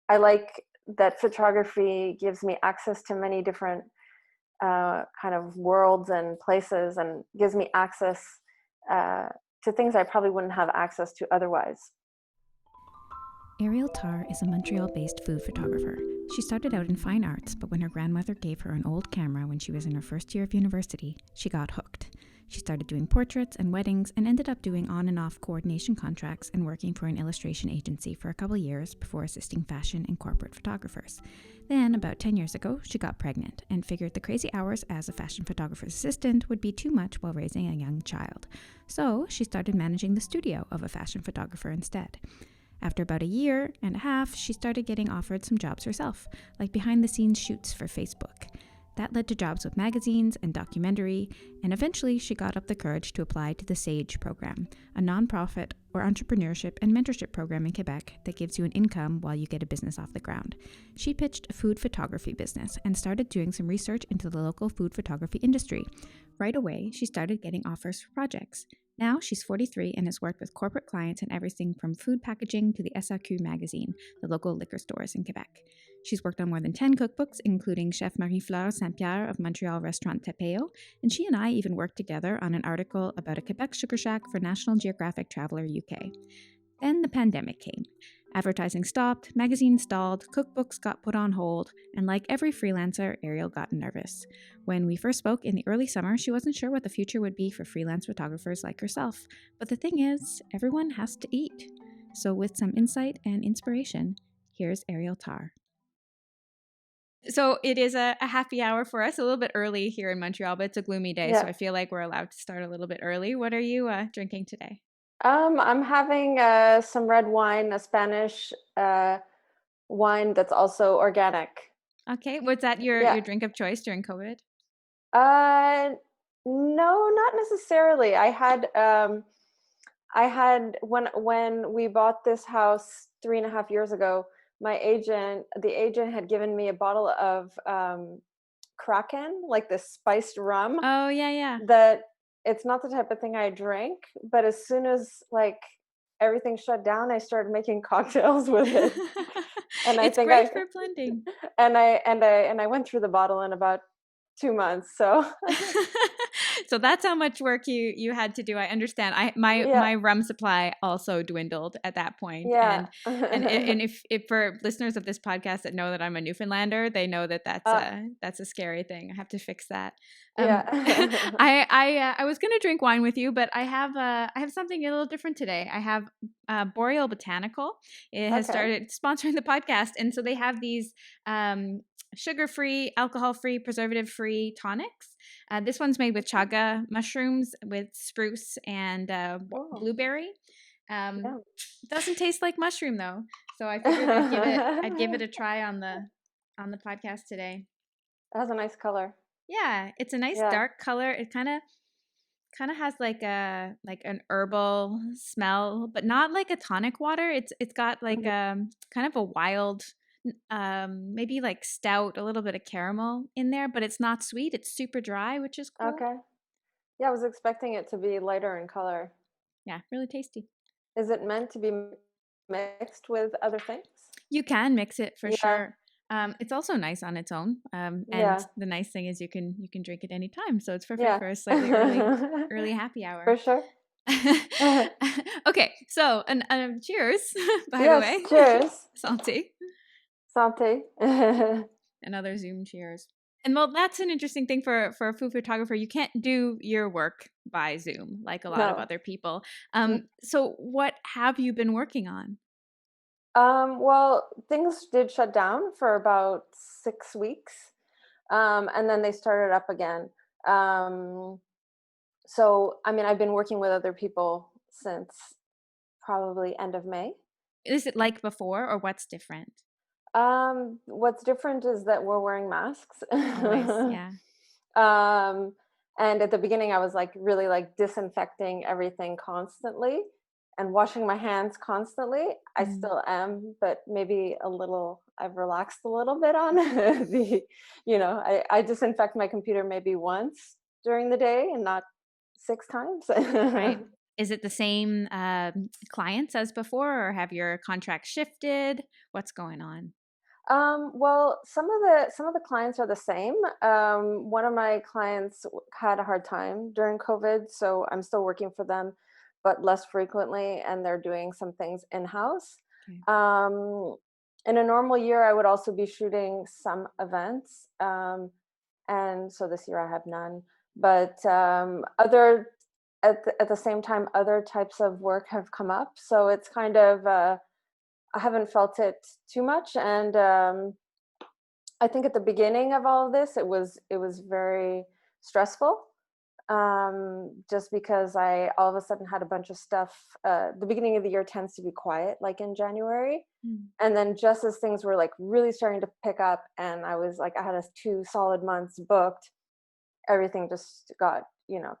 I like that photography gives me access to many different kind of worlds and places, and gives me access to things I probably wouldn't have access to otherwise. Ariel Tarr is a Montreal-based food photographer. She started out in fine arts, but when her grandmother gave her an old camera when she was in her first year of university, she got hooked. She started doing portraits and weddings and ended up doing on and off coordination contracts and working for an illustration agency for a couple years before assisting fashion and corporate photographers. Then, about 10 years ago, she got pregnant and figured the crazy hours as a fashion photographer's assistant would be too much while raising a young child. So, she started managing the studio of a fashion photographer instead. After about a year and a half, she started getting offered some jobs herself, like behind-the-scenes shoots for Facebook. That led to jobs with magazines and documentary, and eventually she got up the courage to apply to the SAGE program, a nonprofit or entrepreneurship and mentorship program in Quebec that gives you an income while you get a business off the ground. She pitched a food photography business and started doing some research into the local food photography industry. Right away, she started getting offers for projects. Now she's 43 and has worked with corporate clients in everything from food packaging to the S2E24 magazine, the local liquor stores in Quebec. She's worked on more than 10 cookbooks, including Chef Marie-Fleur Saint-Pierre of Montreal restaurant Tapeo, and she and I even worked together on an article about a Quebec sugar shack for National Geographic Traveler UK. Then the pandemic came. Advertising stopped, magazines stalled, cookbooks got put on hold, and like every freelancer, Ariel got nervous. When we first spoke in the early summer, she wasn't sure what the future would be for freelance photographers like herself. But the thing is, everyone has to eat. So with some insight and inspiration, here's Ariel Tarr. So it is a happy hour for us, a little bit early here in Montreal, but it's a gloomy day, so I feel like we're allowed to start a little bit early. What are you drinking today? I'm having some red wine, a Spanish wine that's also organic. Okay, was that your drink of choice during COVID? No, not necessarily. I had when we bought this house 3.5 years ago, the agent had given me a bottle of Kraken, like this spiced rum. Oh, yeah. That it's not the type of thing I drink, but as soon as like everything shut down, I started making cocktails with it. And It's great for blending. I went through the bottle in about 2 months. So So that's how much work you had to do. I understand. My rum supply also dwindled at that point. Yeah. And if for listeners of this podcast that know that I'm a Newfoundlander, they know that that's a scary thing. I have to fix that. I was gonna drink wine with you, but I have something a little different today. I have Boreal Botanical. It has started sponsoring the podcast, and so they have these sugar-free, alcohol-free, preservative-free tonics. This one's made with chaga mushrooms, with spruce and blueberry. Doesn't taste like mushroom though, so I figured I'd give it a try on the podcast today. It has a nice color. Yeah, it's a nice dark color. It kind of has like an herbal smell, but not like a tonic water. It's got like kind of a wild, maybe like stout, a little bit of caramel in there, but it's not sweet. It's super dry, which is cool. Okay. Yeah, I was expecting it to be lighter in color. Yeah, really tasty. Is it meant to be mixed with other things? You can mix it for sure. It's also nice on its own. And the nice thing is you can drink it anytime. So it's perfect for a slightly early happy hour. For sure. Okay, so cheers, by the way. Cheers. Santé. Santé. Another Zoom cheers. And well, that's an interesting thing for a food photographer. You can't do your work by Zoom like a lot of other people. So what have you been working on? Well, things did shut down for about 6 weeks, and then they started up again. So, I mean, I've been working with other people since probably end of May. Is it like before, or what's different? What's different is that we're wearing masks. Always, yeah. And at the beginning, I was like really like disinfecting everything constantly and washing my hands constantly. I still am, but maybe I've relaxed a little bit on I disinfect my computer maybe once during the day and not 6 times. Right. is it the same clients as before, or have your contracts shifted? What's going on? Well, some of the clients are the same. One of my clients had a hard time during COVID, so I'm still working for them, but less frequently, and they're doing some things in-house. Okay. In a normal year, I would also be shooting some events, and so this year I have none. But other at the same time, other types of work have come up, so it's kind of I haven't felt it too much, and I think at the beginning of all of this, it was very stressful, just because I all of a sudden had a bunch of stuff. The beginning of the year tends to be quiet, like in January, Mm. and then just as things were like really starting to pick up, and I was like, I had a 2 solid months booked, everything just got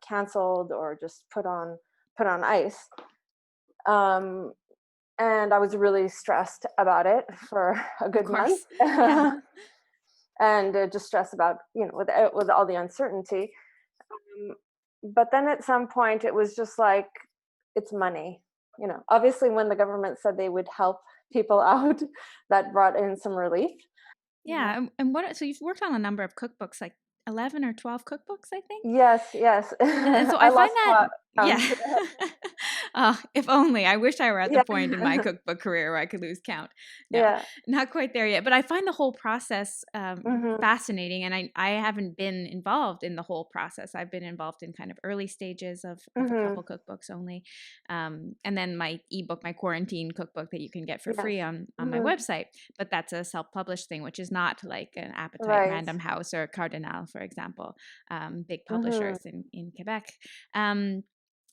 canceled or just put on ice. Um, and I was really stressed about it for a Of good month. course. Yeah. And just stressed about with all the uncertainty. Um, but then at some point it was just like, it's money. Obviously when the government said they would help people out, that brought in some relief. Yeah. And so you've worked on a number of cookbooks, like 11 or 12 cookbooks, I think. Yes. And so I I find lost that, yeah. count. If only. I wish I were at the Yeah. point in my cookbook career where I could lose count. No, Yeah. not quite there yet. But I find the whole process Hmm. fascinating. And I haven't been involved in the whole process. I've been involved in kind of early stages of a Hmm. couple cookbooks only. And then my ebook, my quarantine cookbook that you can get for Yes. free on my Hmm. website. But that's a self-published thing, which is not like an Appetite, Right. Random House, or Cardinal, for example, big Hmm. publishers in Quebec.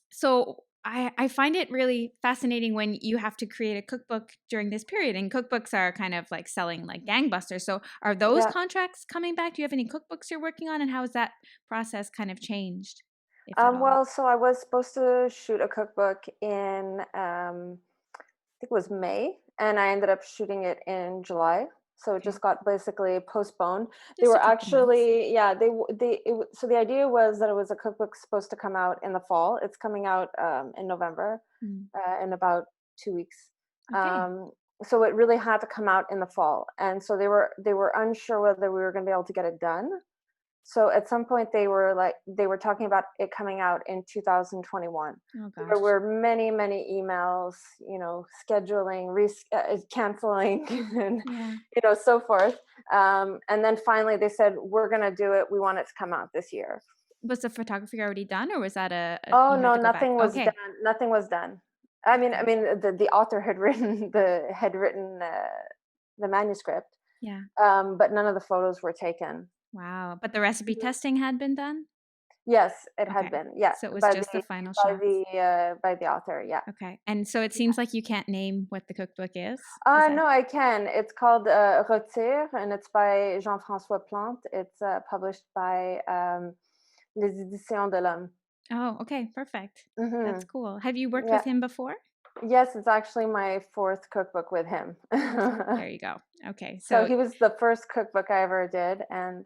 So I find it really fascinating when you have to create a cookbook during this period. And cookbooks are kind of like selling like gangbusters. So are those Yeah. contracts coming back? Do you have any cookbooks you're working on? And how has that process kind of changed, if at all? Well, so I was supposed to shoot a cookbook in, I think it was May, and I ended up shooting it in July. So it Okay. just got basically postponed. They Just a were couple months. actually, yeah, so the idea was that it was a cookbook supposed to come out in the fall. It's coming out in November, Mm. in about 2 weeks. Okay. Um, so it really had to come out in the fall, and so they were unsure whether we were going to be able to get it done. So at some point they were talking about it coming out in 2021. Oh, There gosh. were many, many emails, scheduling, canceling, and Yeah. so forth. And then finally they said, "We're going to do it. We want it to come out this year." Was the photography already done, or was that Oh you had no, to go back? nothing was Okay. done. Nothing was done. I mean, the author had written the manuscript, Yeah. but none of the photos were taken. Wow. But the recipe testing had been done? Yes, it had Okay. been. Yeah, So it was by just the the final by shots. the by the author. Yeah. Okay. And so it seems like you can't name what the cookbook is. Is that No, I can. It's called Retire, and it's by Jean-François Plante. It's published by Les Éditions de l'Homme. Oh, okay, perfect. That's Hmm. cool. Have you worked with Yeah. him before? Yes, it's actually my fourth cookbook with him. There you go. Okay. So So he was the first cookbook I ever did, and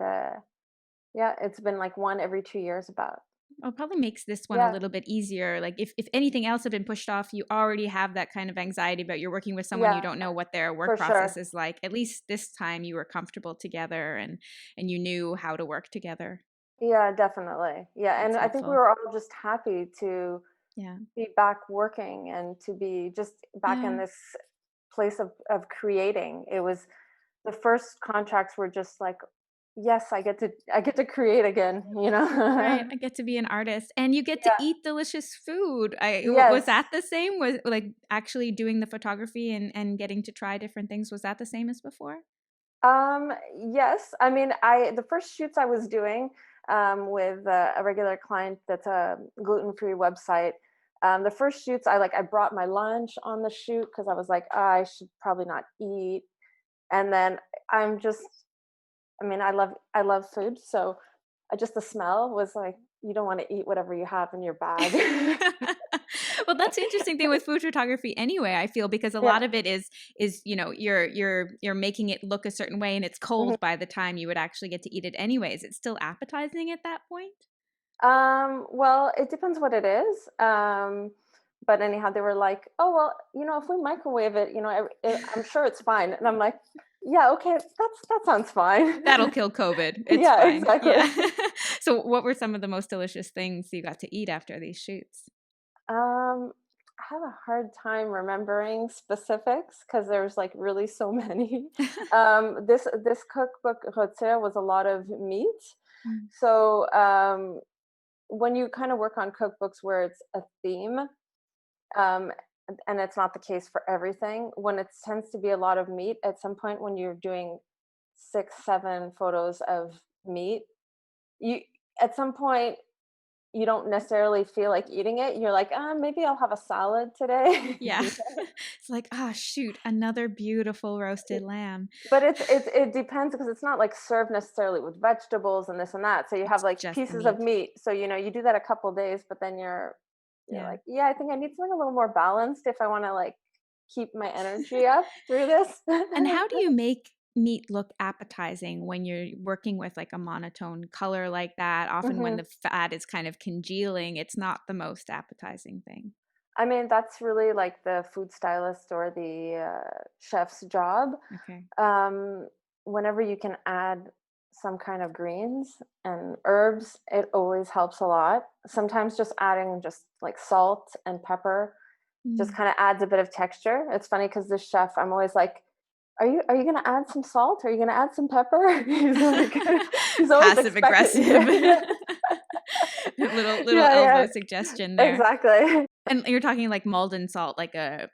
yeah, it's been like one every 2 years about. it probably makes this one a Yeah, little bit easier. Like if anything else had been pushed off, you already have that kind of anxiety about you're working with someone you yeah, don't know what their for work process sure. is like. At least this time you were comfortable together and you knew how to work together. Yeah, definitely. Yeah, and That's I think we helpful. were all just happy to Yeah. be back working and to be just back in Yeah. this place of creating. It was the first contracts were just like, yes, I get to create again, Right, I get to be an artist, and you get to Yeah. eat delicious food. Was Yes. that the same? Was like actually doing the photography and getting to try different things, was that the same as before? Um, yes. I mean, I the first shoots I was doing with a regular client that's a gluten-free website. The first shoots I brought my lunch on the shoot because I was like, I should probably not eat. And then I'm just I mean, I love food, so the smell was like, you don't wanna eat whatever you have in your bag. Well, that's the interesting thing with food photography anyway, I feel, because a Yeah. lot of it is, you're making it look a certain way and it's Mhm. cold by the time you would actually get to eat it anyway. Is it still appetizing at that point? Well, it depends what it is. But anyhow, they were like, "Oh, well, if we microwave it, I'm sure it's fine." And I'm like, "Yeah, okay, that sounds fine." That'll kill COVID. It's Yeah, fine. exactly. Yeah. So what were some of the most delicious things you got to eat after these shoots? I have a hard time remembering specifics because there's like really so many. This cookbook Rotier was a lot of meat. Mm. So when you kind of work on cookbooks where it's a theme, um, and it's not the case for everything, when it tends to be a lot of meat, at some point when you're doing 6, 7 photos of meat, you at some point you don't necessarily feel like eating it. You're like, maybe I'll have a salad today." Yeah. It's like, oh shoot, another beautiful roasted lamb. But it depends because it's not like served necessarily with vegetables and this and that. So you have It's like just the pieces of meat. meat. So you do that a couple days, but then you're Yeah. like, yeah, I think I need something a little more balanced if I want to like keep my energy up through this. And how do you make meat look appetizing when you're working with like a monotone color like that? Often when Hmm. the fat is kind of congealing, it's not the most appetizing thing. I mean, that's really like the food stylist or the chef's job. Okay. Um, Whenever you can add some kind of greens and herbs, it always helps a lot. Sometimes just adding just like salt and pepper just Mm. kind of adds a bit of texture. It's funny because this chef, I'm always like, are you gonna add some salt? Are you gonna add some pepper?" He's like, he's always Passive expecting. aggressive. Yeah, Little yeah, elbow yeah, suggestion there. exactly. And you're talking like Malden salt, like a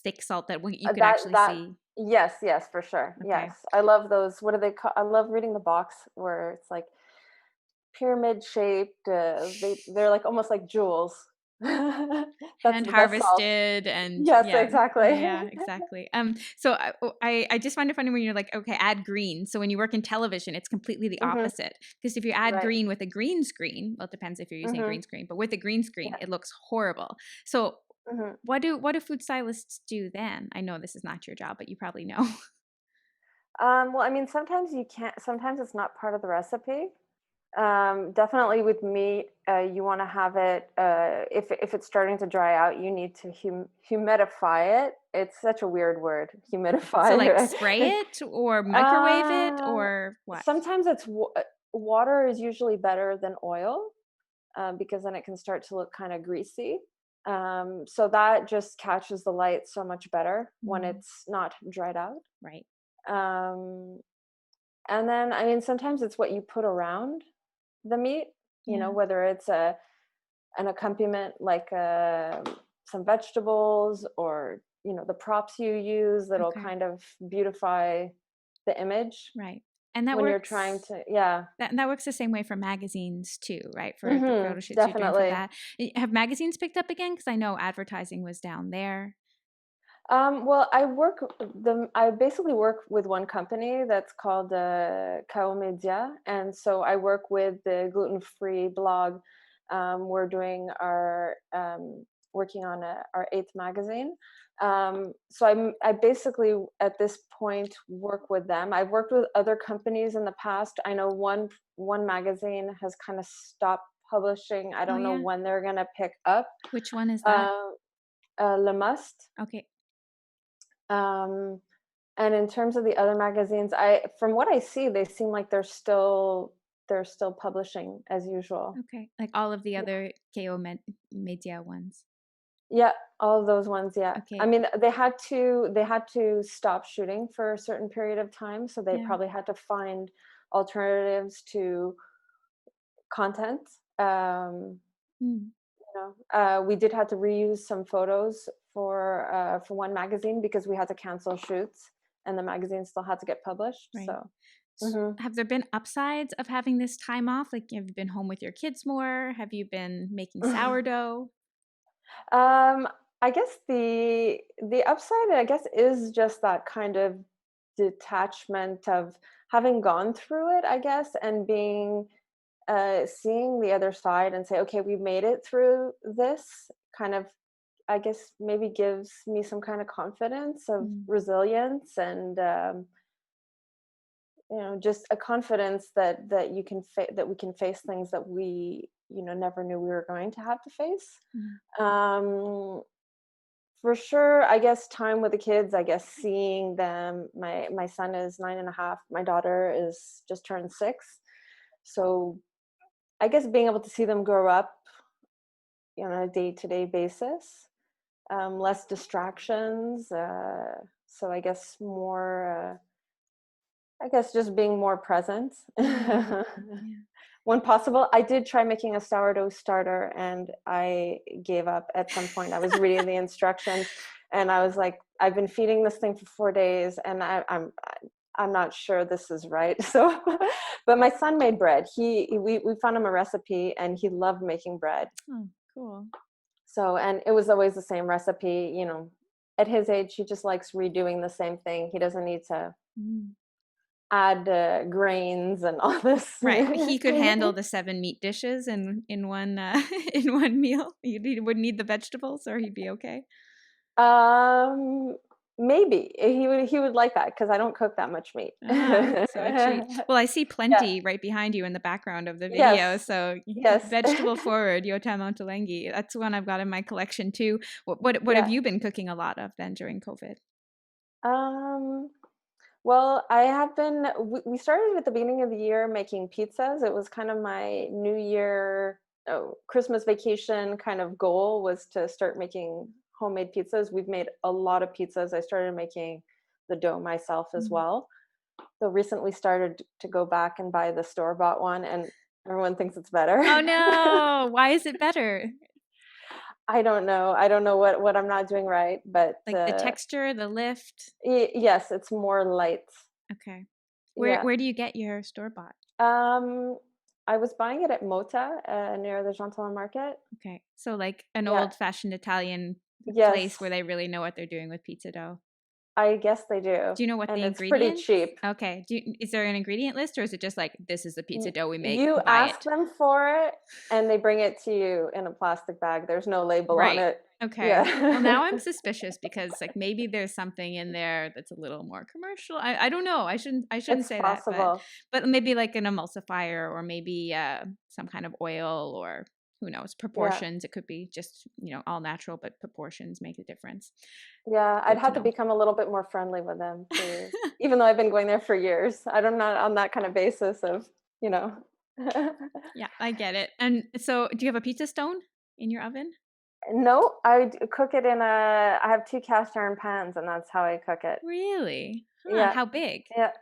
thick salt that you could That actually that see. yes, yes, for sure. Okay. Yes, I love those. What do they call? I love reading the box where it's like pyramid shaped. They're like almost like jewels. That's Hand the best salt. harvested and Yes, yeah, exactly. yeah, exactly. So I just find it funny when you're like, okay, add green. So when you work in television, it's completely the Hmm. opposite. Because if you add Right. green with a green screen, well, it depends if you're using a Hmm. green screen, but with a green screen, Yeah. it looks horrible. So Hmm. what do food stylists do then? I know this is not your job, but you probably know. Well, I mean, sometimes you can't. Sometimes it's not part of the recipe. Definitely with meat, you want to have it. If it's starting to dry out, you need to humidify it. It's such a weird word, So like humidify. spray it or microwave it uh, or what? Sometimes water is usually better than oil, because then it can start to look kind of greasy. So that just catches the light so much better when Mm, it's not dried out. right. Um, and then, I mean, sometimes it's what you put around the meat, Yeah. whether it's an accompaniment like some vegetables or, the props you use that'll Okay. kind of beautify the image Right. And that when you're trying works to, yeah. that works the same way for magazines too, right? For the Hmm. photo shoots you're doing for Definitely. that. Have magazines picked up again? Because I know advertising was down there. Well, I basically work with one company that's called Kao Media, and so I work with the gluten-free blog. We're doing our working on our eighth magazine. So I basically at this point work with them. I've worked with other companies in the past. I know one magazine has kind of stopped publishing. I Oh don't know yeah. when they're gonna pick up. Which one is that? Uh, Le Must. Okay. Um, and in terms of the other magazines, from what I see, they seem like they're still publishing as usual. Okay. Like all of the Yeah. other Media ones. Yeah, all of those ones, yeah. I Okay. mean, they had to stop shooting for a certain period of time, so they Yeah. probably had to find alternatives to content. Um, Mm, we did have to reuse some photos for one magazine because we had to cancel shoots, and the magazine still had to get published. right. So. Mhm. Have there been upsides of having this time off? Like, have you been home with your kids more? Have you been making sourdough? Um, I guess the upside, I guess, is just that kind of detachment of having gone through it, I guess, and seeing the other side and say, okay, we made it through this kind of, I guess, maybe gives me some kind of confidence of Mm, resilience and just a confidence that you can that we can face things that we never knew we were going to have to face. um for sure, I guess time with the kids, I guess seeing them. My son is 9.5, my daughter is just turned 6. So I guess being able to see them grow up on a day-to-day basis, less distractions. So I guess more, I guess just being more present. Yeah. When possible. I did try making a sourdough starter and I gave up at some point. I was reading the instructions and I was like, I've been feeding this thing for 4 days and I'm not sure this is right. So, but my son made bread. We found him a recipe and he loved making bread. Oh, cool. So, and it was always the same recipe, at his age, he just likes redoing the same thing. He doesn't need to add grains and all this. Right. He could handle the 7 meat dishes in one in one meal. You wouldn't need the vegetables, or he'd be okay. Maybe he would like that because I don't cook that much meat. So a treat. Well, I see plenty right behind you in the background of the video. Yes. So Yes. vegetable forward, Yotam Montelengi. That's one I've got in my collection too. What have you been cooking a lot of then during COVID? Well, I have been. We started at the beginning of the year making pizzas. It was kind of my New Year, Christmas vacation kind of goal was to start making homemade pizzas. We've made a lot of pizzas. I started making the dough myself as well. So recently started to go back and buy the store-bought one, and everyone thinks it's better. Oh no! Why is it better? I don't know. I don't know what I'm not doing right, but like the texture, the lift. Yes, it's more light. Okay. Where do you get your store-bought? I was buying it at Mota near the Jean Talon Market. Okay, so like an old-fashioned Italian place where they really know what they're doing with pizza dough. I guess they do. Do you know what the ingredients? It's pretty cheap. Okay. Is there an ingredient list, or is it just like, this is the pizza dough we make? You ask them for it, and they bring it to you in a plastic bag. There's no label on it. Okay. Yeah. Well, now I'm suspicious because like maybe there's something in there that's a little more commercial. I don't know. I shouldn't say that. But maybe like an emulsifier, or maybe some kind of oil, or who knows, proportions. It could be just, all natural, but proportions make a difference. Yeah, I'd have to become a little bit more friendly with them too. Even though I've been going there for years. I'm not on that kind of basis of, Yeah, I get it. And so do you have a pizza stone in your oven? No, I cook it I have 2 cast iron pans, and that's how I cook it. Really? Yeah. How big? Yeah.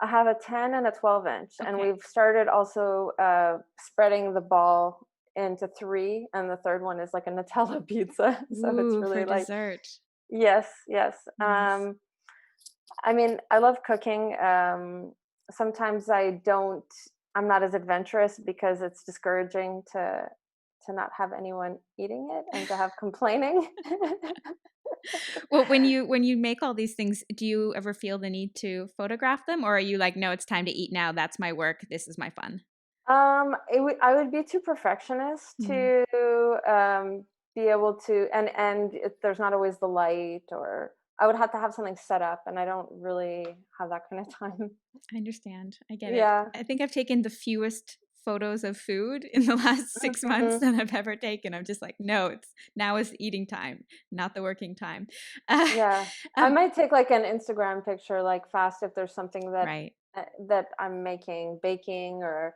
I have a 10 and a 12 inch. Okay. And we've started also spreading the ball into 3, and the third one is like a Nutella pizza. So it's really for like dessert. Yes. Nice. I mean, I love cooking. Sometimes I'm not as adventurous because it's discouraging to not have anyone eating it and to have complaining. Well, when you make all these things, do you ever feel the need to photograph them, or are you like, no, it's time to eat now, that's my work, this is my fun? I would be too perfectionist to be able to, and there's not always the light, or I would have to have something set up, and I don't really have that kind of time. I understand. I get it. I think I've taken the fewest photos of food in the last 6 months that I've ever taken. I'm just like, no, now is eating time, not the working time. I might take like an Instagram picture, like fast, if there's something that I'm making, baking or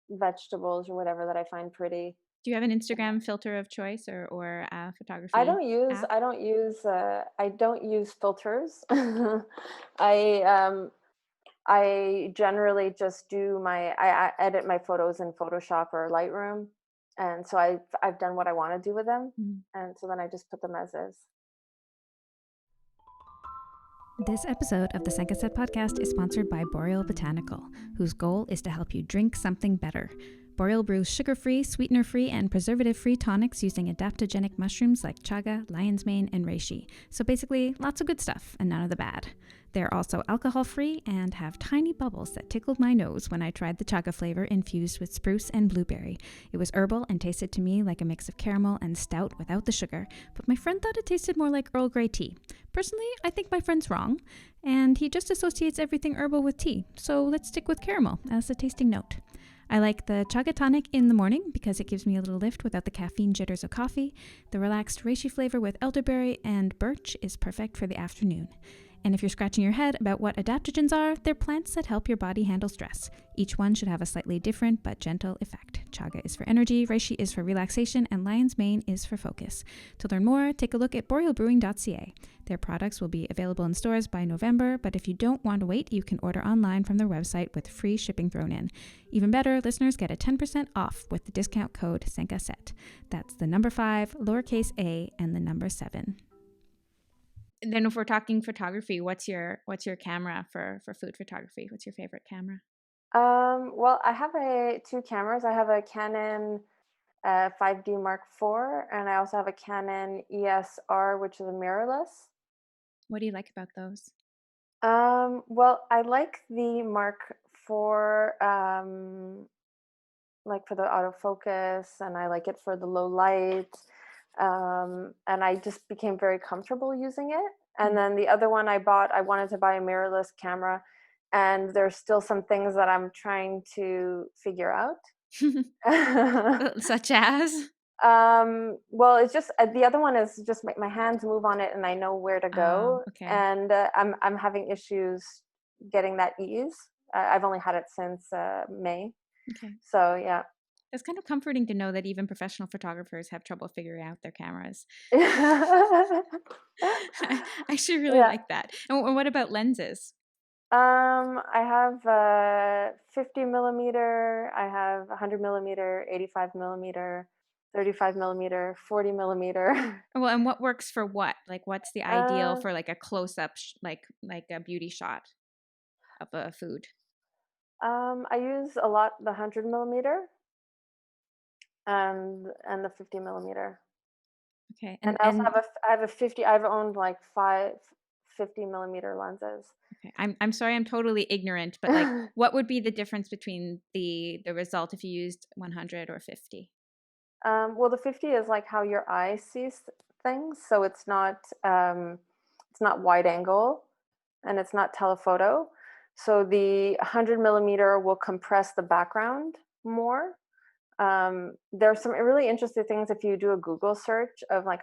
vegetables or whatever that I find pretty. Do you have an Instagram filter of choice or photography? I don't use filters. I generally just I edit my photos in Photoshop or Lightroom, and so I've done what I want to do with them, and so then I just put them as is. This episode of the Senkaset podcast is sponsored by Boreal Botanical, whose goal is to help you drink something better. Boreal brews sugar-free, sweetener-free, and preservative-free tonics using adaptogenic mushrooms like chaga, lion's mane, and reishi. So basically, lots of good stuff and none of the bad. They're also alcohol-free and have tiny bubbles that tickled my nose when I tried the chaga flavor infused with spruce and blueberry. It was herbal and tasted to me like a mix of caramel and stout without the sugar, but my friend thought it tasted more like Earl Grey tea. Personally, I think my friend's wrong, and he just associates everything herbal with tea, so let's stick with caramel as a tasting note. I like the chaga tonic in the morning because it gives me a little lift without the caffeine jitters of coffee. The relaxed reishi flavor with elderberry and birch is perfect for the afternoon. And if you're scratching your head about what adaptogens are, they're plants that help your body handle stress. Each one should have a slightly different but gentle effect. Chaga is for energy, reishi is for relaxation, and lion's mane is for focus. To learn more, take a look at borealbrewing.ca. Their products will be available in stores by November, but if you don't want to wait, you can order online from their website with free shipping thrown in. Even better, listeners get a 10% off with the discount code SENKASET. That's the number 5, lowercase a, and the number 7. Then if we're talking photography, what's your camera for food photography? What's your favorite camera? Well, I have two cameras. I have a Canon 5D Mark IV, and I also have a Canon ESR, which is a mirrorless. What do you like about those? Well, I like the Mark IV, like for the autofocus, and I like it for the low light. And I just became very comfortable using it. And then the other one I wanted to buy a mirrorless camera, and there's still some things that I'm trying to figure out. Such as? Well, it's just the other one is just my hands move on it and I know where to go. Okay. And I'm having issues getting that ease. I've only had it since May. Okay. So yeah. It's kind of comforting to know that even professional photographers have trouble figuring out their cameras. I actually really like that. And what about lenses? I have 50 millimeter, I have 100 millimeter, 85 millimeter, 35 millimeter, 40 millimeter. Well, and what works for what? Like, what's the ideal for like a close-up, like a beauty shot of a food? I use a lot the 100 millimeter and the 50 millimeter. Okay. And I also have a 50. I've owned like 50 millimeter lenses. Okay. I'm sorry, I'm totally ignorant, but like, what would be the difference between the result if you used 100 or 50? Well, the 50 is like how your eye sees things, so it's not wide angle, and it's not telephoto. So the 100 millimeter will compress the background more. There's some really interesting things if you do a Google search of like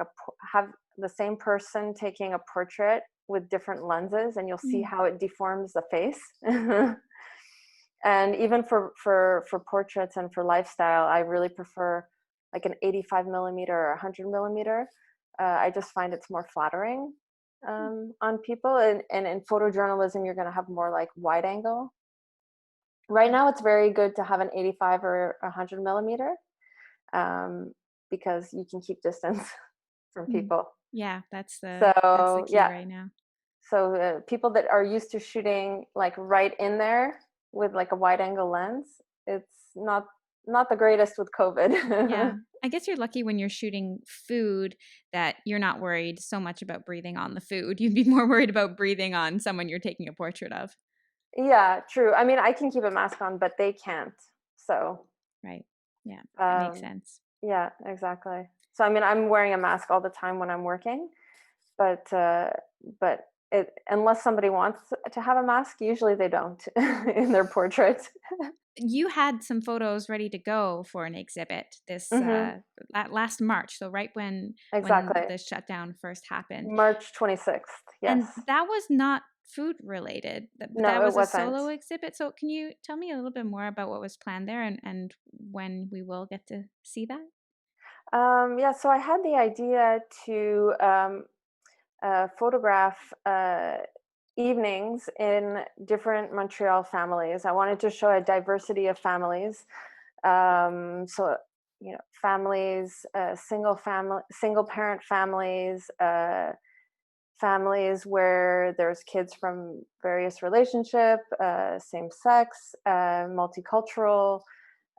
have the same person taking a portrait with different lenses, and you'll see how it deforms the face. And even for portraits and for lifestyle, I really prefer like an 85 millimeter or 100 millimeter. I just find it's more flattering on people. And in photojournalism, you're going to have more like wide angle. Right now, it's very good to have an 85 or 100 millimeter because you can keep distance from people. Yeah, that's the key right now. So people that are used to shooting like right in there with like a wide angle lens, it's not the greatest with COVID. Yeah. I guess you're lucky when you're shooting food that you're not worried so much about breathing on the food. You'd be more worried about breathing on someone you're taking a portrait of. Yeah, true. I mean, I can keep a mask on, but they can't. So. Right. Yeah, that makes sense. Yeah, exactly. So, I mean, I'm wearing a mask all the time when I'm working, but unless somebody wants to have a mask, usually they don't in their portraits. You had some photos ready to go for an exhibit this last March, so right when the shutdown first happened. March 26th, yes. And that was not food related. That was a solo exhibit. So can you tell me a little bit more about what was planned there and when we will get to see that? Yeah, so I had the idea to photograph evenings in different Montreal families. I wanted to show a diversity of families. So, you know, families, single parent families, families where there's kids from various relationship, same sex, multicultural,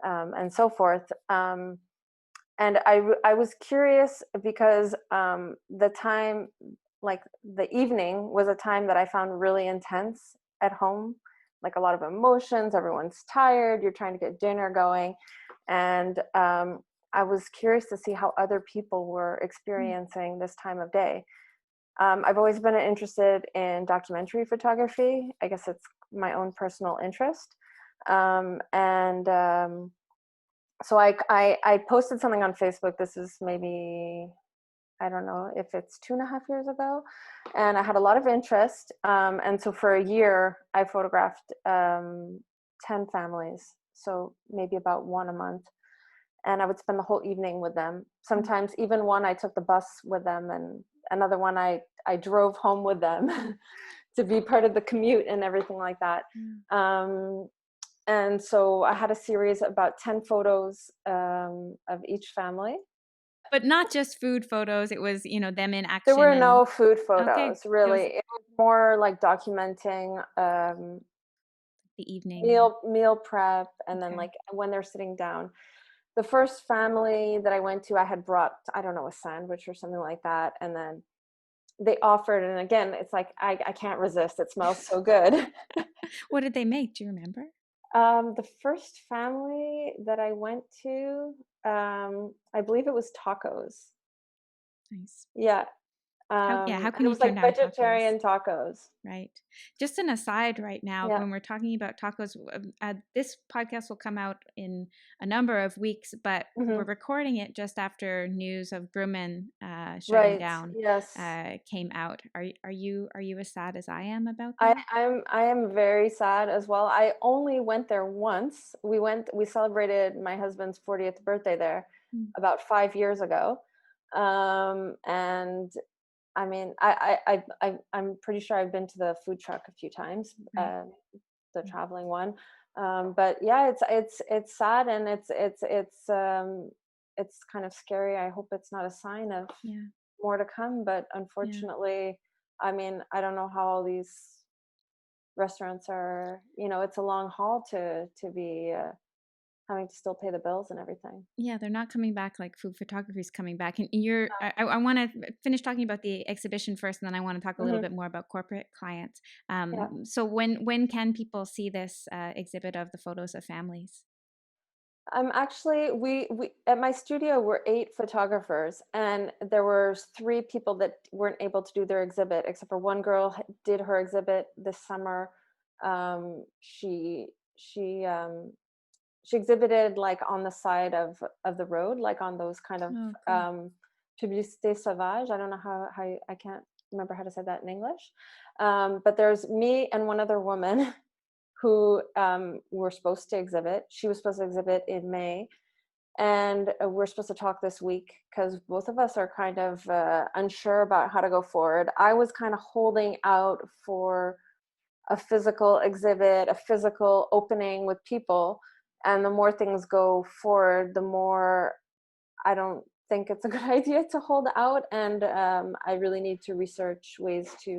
and so forth. And I was curious because the time, like the evening, was a time that I found really intense at home, like a lot of emotions. Everyone's tired. You're trying to get dinner going, and I was curious to see how other people were experiencing this time of day. I've always been interested in documentary photography. I guess it's my own personal interest. And so I posted something on Facebook. This is maybe, I don't know if it's 2.5 years ago. And I had a lot of interest. And so for a year, I photographed 10 families. So maybe about one a month. And I would spend the whole evening with them. Sometimes even one, I took the bus with them, and another one I drove home with them to be part of the commute and everything like that. And so I had a series about 10 photos of each family. But not just food photos. It was, them in There action were and no food okay. photos, really. It was more like documenting The evening. meal prep, and then Okay. like when they're sitting down. The first family that I went to, I had brought, I don't know, a sandwich or something like that. And then they offered, and again, it's like, I can't resist. It smells so good. What did they make? Do you remember? The first family that I went to, I believe it was tacos. Nice. Yeah. How And can it you was turn like down tacos? vegetarian tacos. Right. Just an aside right now, Yeah. when we're talking about tacos, this podcast will come out in a number of weeks, but we're Hmm. recording it just after news of Grumman shutting Right. down Yes. came out. Are you as sad as I am about I, that? I am very sad as well. I only went there once. We celebrated my husband's 40th birthday there Mm. about 5 years ago. And I mean, I'm pretty sure I've been to the food truck a few times, Right. the traveling one. But yeah, it's sad, and it's kind of scary. I hope it's not a sign of Yeah. more to come. But Yeah. unfortunately, I mean, I don't know how all these restaurants are. It's a long haul to be having to still pay the bills and everything. Yeah, they're not coming back like food photography is coming back. And I want to finish talking about the exhibition first, and then I want to talk a little Hmm. bit more about corporate clients. Yeah. So when can people see this exhibit of the photos of families? Actually, we at my studio we're 8 photographers, and there were 3 people that weren't able to do their exhibit, except for one girl did her exhibit this summer. Um, she she um, she exhibited like on the side of the road, like on those kind of Oh, cool. publicité sauvage. I don't know how I can't remember how to say that in English. But there's me and one other woman who were supposed to exhibit. She was supposed to exhibit in May, and we're supposed to talk this week because both of us are kind of unsure about how to go forward. I was kind of holding out for a physical exhibit, a physical opening with people, and the more things go forward, the more I don't think it's a good idea to hold out, and I really need to research ways to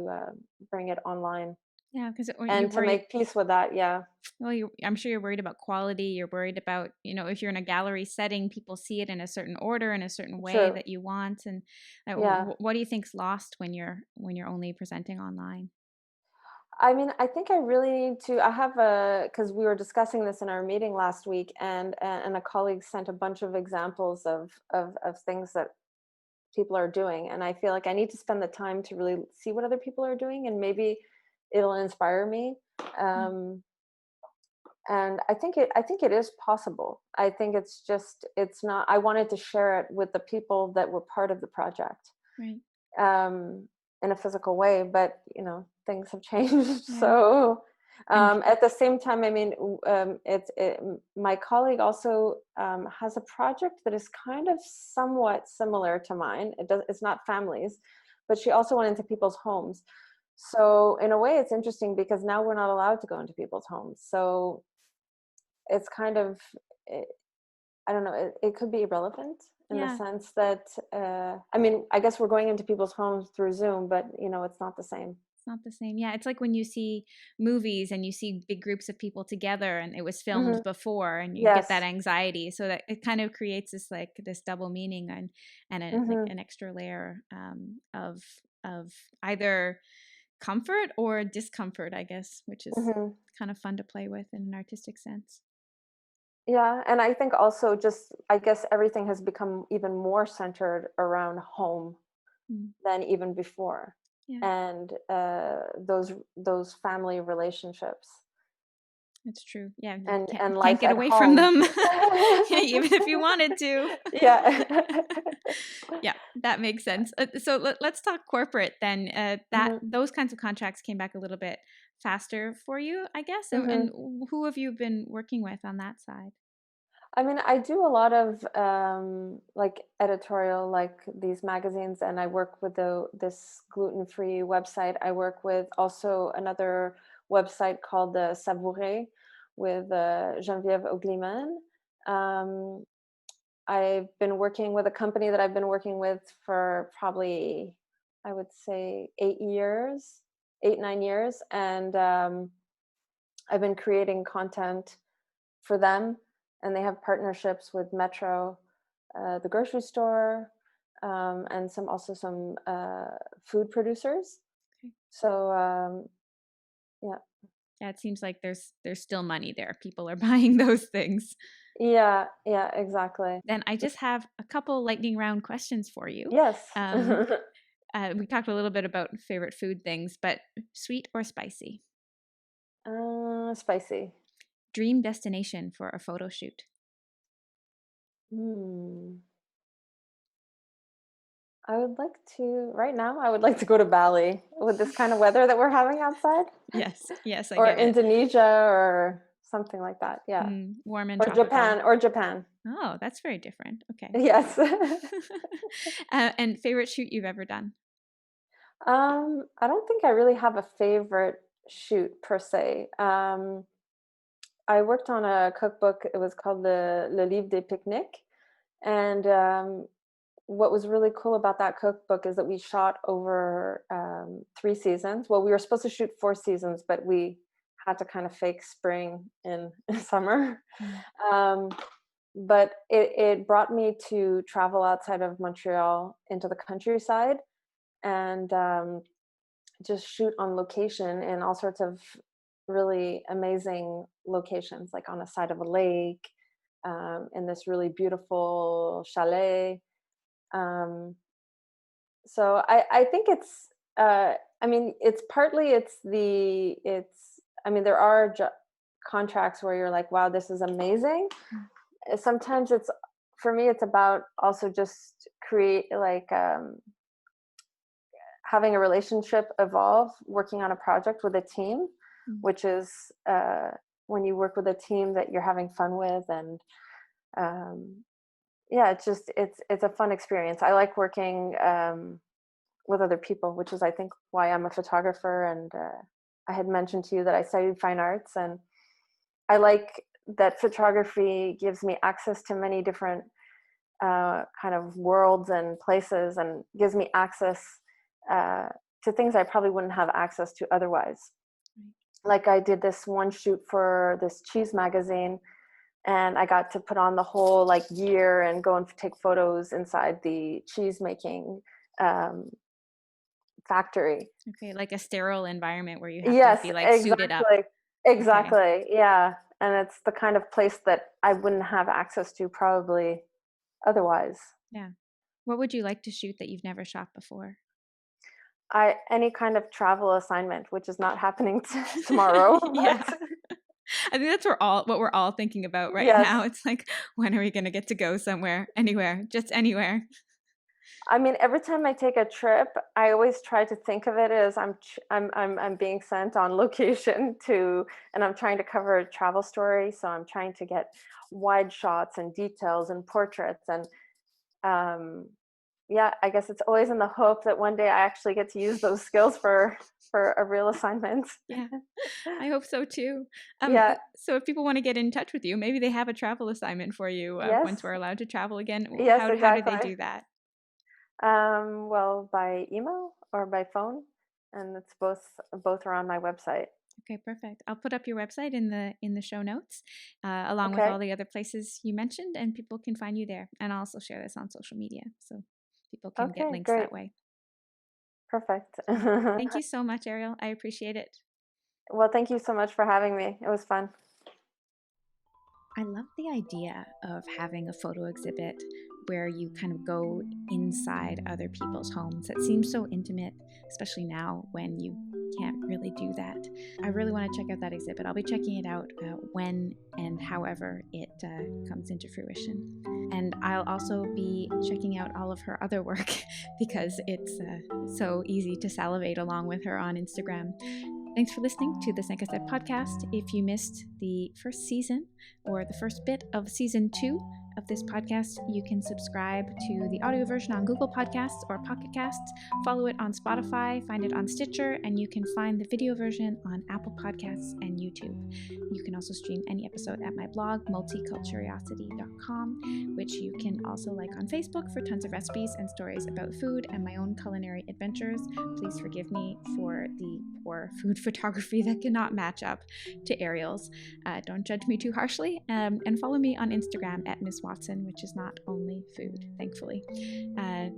bring it online Yeah, because you and to worried. make peace with that. Yeah. Well, I'm sure you're worried about quality. You're worried about, if you're in a gallery setting, people see it in a certain order, in a certain way True. that you want. And Yeah. what do you think's lost when you're only presenting online? I mean, I think I really need to. I have because we were discussing this in our meeting last week, and a colleague sent a bunch of examples of things that people are doing, and I feel like I need to spend the time to really see what other people are doing, and maybe it'll inspire me. Mm. Um, and I think it is possible. I think it's not. I wanted to share it with the people that were part of the project, Right. um, in a physical way, but things have changed. Yeah. So And at the same time, I mean, my colleague also has a project that is kind of somewhat similar to mine. It's not families, but she also went into people's homes. So in a way, it's interesting because now we're not allowed to go into people's homes. So it's kind of, eh, I don't know, it could be irrelevant in the yeah, sense that, I mean, I guess we're going into people's homes through Zoom, but it's not the same. it's not the same. Yeah, it's like when you see movies and you see big groups of people together and it was filmed Hmm. before and you get that Yes. anxiety. So that it kind of creates this double meaning and like Hmm. an extra layer of either comfort or discomfort, I guess, which is Hmm. kind of fun to play with in an artistic sense. Yeah, and I think also just, I guess everything has become even more centered around home Mm. than even before. Yeah. and those family relationships It's true. Yeah, you and can't life get at away from home. them, even if you wanted to. Yeah. Yeah, that makes sense. So let's talk corporate then. That Hmm. those kinds of contracts came back a little bit faster for you, I guess. Hmm. And who have you been working with on that side? I mean, I do a lot of like editorial, like these magazines, and I work with this gluten-free website. I work with also another website called the Savourer with Geneviève Ogliman. Um, I've been working with a company that I've been working with for probably, I would say, 8 years, 8, 9 years, and I've been creating content for them, and they have partnerships with Metro, the grocery store, and some food producers. Okay. So yeah, Yeah, it seems like there's still money there. People are buying those things. yeah, exactly. Then I just have a couple lightning round questions for you. Yes. Um, we talked a little bit about favorite food things, but sweet or spicy? Spicy. Dream destination for a photo shoot? Hmm. Right now, I would like to go to Bali with this kind of weather that we're having outside, Yes, yes, I or get it. Indonesia or something like that. Yeah. Warm and Or tropical. Japan. Oh, that's very different. Okay. Yes. And favorite shoot you've ever done? I don't think I really have a favorite shoot per se. I worked on a cookbook. It was called Le Livre des Pique-Niques. And what was really cool about that cookbook is that we shot over 3 seasons. Well, we were supposed to shoot 4 seasons, but we had to kind of fake spring in summer. Mm. Um, but it brought me to travel outside of Montreal into the countryside and just shoot on location in all sorts of really amazing locations, like on the side of a lake, in this really beautiful chalet. Um, so I think I mean, it's partly I mean, there are contracts where you're like, wow, this is amazing. Mm. Sometimes for me, it's about also just create like having a relationship evolve, working on a project with a team, Mm. which is when you work with a team that you're having fun with, and um, yeah, it's a fun experience. I like working with other people, which is I think why I'm a photographer. And I had mentioned to you that I studied fine arts, and I like that photography gives me access to many different kind of worlds and places, and gives me access uh, to things I probably wouldn't have access to otherwise. Like I did this one shoot for this cheese magazine, and I got to put on the whole like gear and go and take photos inside the cheese making um, factory. Okay, like a sterile environment where you have to Yes, be like suited up. exactly. Okay. Exactly. Yeah. And it's the kind of place that I wouldn't have access to probably otherwise. Yeah. What would you like to shoot that you've never shot before? Any kind of travel assignment, which is not happening tomorrow, Yeah. but I think that's what we're all thinking about right yes. now. It's like, when are we going to get to go somewhere, anywhere, just anywhere? I mean, every time I take a trip, I always try to think of it as I'm being sent on location and I'm trying to cover a travel story. So I'm trying to get wide shots and details and portraits. And um, yeah, I guess it's always in the hope that one day I actually get to use those skills for a real assignment. Yeah, I hope so too. Yeah. So if people want to get in touch with you, maybe they have a travel assignment for you Yes. once we're allowed to travel again. Yes, How do they exactly. do that? Well, by email or by phone, and it's both are on my website. Okay, perfect. I'll put up your website in the show notes, along with Okay. all the other places you mentioned, and people can find you there. And I'll also share this on social media, so people can get Okay, links great. that way. Perfect. Thank you so much, Ariel. I appreciate it. Well, thank you so much for having me. It was fun. I love the idea of having a photo exhibit where you kind of go inside other people's homes. That seems so intimate, especially now when you can't really do that. I really want to check out that exhibit. I'll be checking it out when and however it comes into fruition. And I'll also be checking out all of her other work because it's so easy to salivate along with her on Instagram. Thanks for listening to the Like I Said podcast. If you missed the first season or the first bit of season 2 of this podcast, you can subscribe to the audio version on Google Podcasts or Pocket Casts, follow it on Spotify, find it on Stitcher, and you can find the video version on Apple Podcasts and YouTube. You can also stream any episode at my blog, multiculturosity.com, which you can also like on Facebook for tons of recipes and stories about food and my own culinary adventures. Please forgive me for the poor food photography that cannot match up to Ariel's. Don't judge me too harshly, and follow me on Instagram at Miss Watson, which is not only food, thankfully.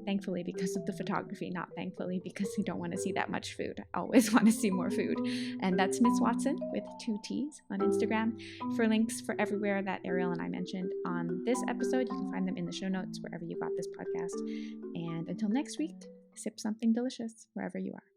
Thankfully because of the photography, not thankfully because I don't want to see that much food. I always want to see more food. And that's Miss Watson with 2 T's on Instagram. For links for everywhere that Ariel and I mentioned on this episode, you can find them in the show notes wherever you got this podcast. And until next week, sip something delicious wherever you are.